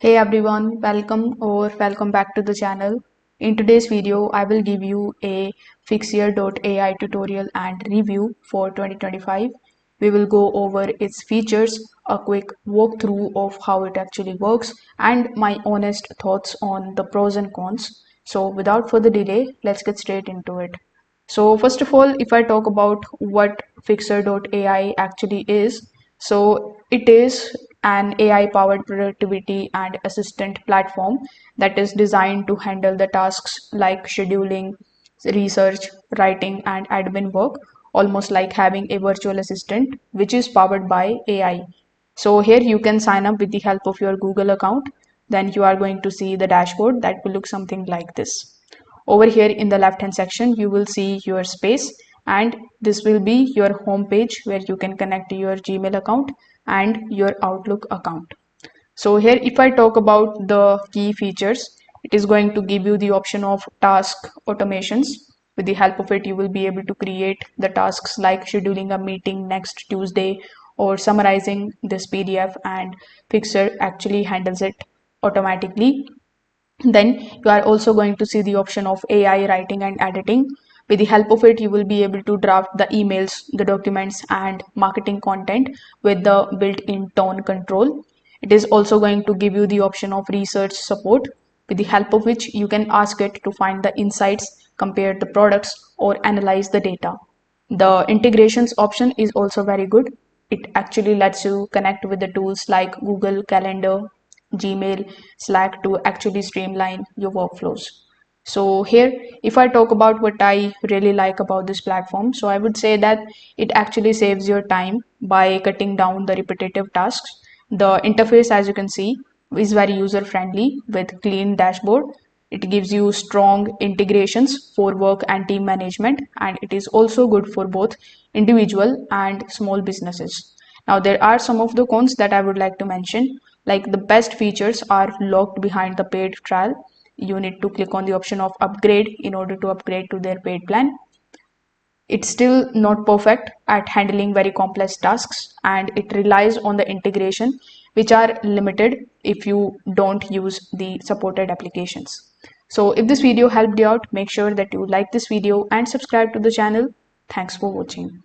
Hey everyone, welcome back to the channel. In today's video, I will give you a Fyxer.ai tutorial and review for 2025. We will go over its features, a quick walkthrough of how it actually works, and my honest thoughts on the pros and cons. So without further delay, let's get straight into it. So first of all, if I talk about what Fyxer.ai actually is, so it is an AI powered productivity and assistant platform that is designed to handle the tasks like scheduling, research, writing, and admin work, almost like having a virtual assistant, which is powered by AI. So here you can sign up with the help of your Google account. Then you are going to see the dashboard that will look something like this. Over here in the left hand section, you will see your space, and this will be your home page where you can connect your Gmail account and your Outlook account. So here, if I talk about the key features, it is going to give you the option of task automations. With the help of it, you will be able to create the tasks like scheduling a meeting next Tuesday or summarizing this PDF, and Fyxer actually handles it automatically. Then you are also going to see the option of AI writing and editing. With the help of it, you will be able to draft the emails, the documents, and marketing content with the built-in tone control. It is also going to give you the option of research support, with the help of which you can ask it to find the insights, compare the products, or analyze the data. The integrations option is also very good. It actually lets you connect with the tools like Google Calendar, Gmail, Slack to actually streamline your workflows. So here, if I talk about what I really like about this platform, so I would say that it actually saves your time by cutting down the repetitive tasks. The interface, as you can see, is very user friendly with clean dashboard. It gives you strong integrations for work and team management, and it is also good for both individual and small businesses. Now, there are some of the cons that I would like to mention, like the best features are locked behind the paid trial. You need to click on the option of upgrade in order to upgrade to their paid plan. It's still not perfect at handling very complex tasks, and it relies on the integration, which are limited if you don't use the supported applications. So if this video helped you out, make sure that you like this video and subscribe to the channel. Thanks for watching.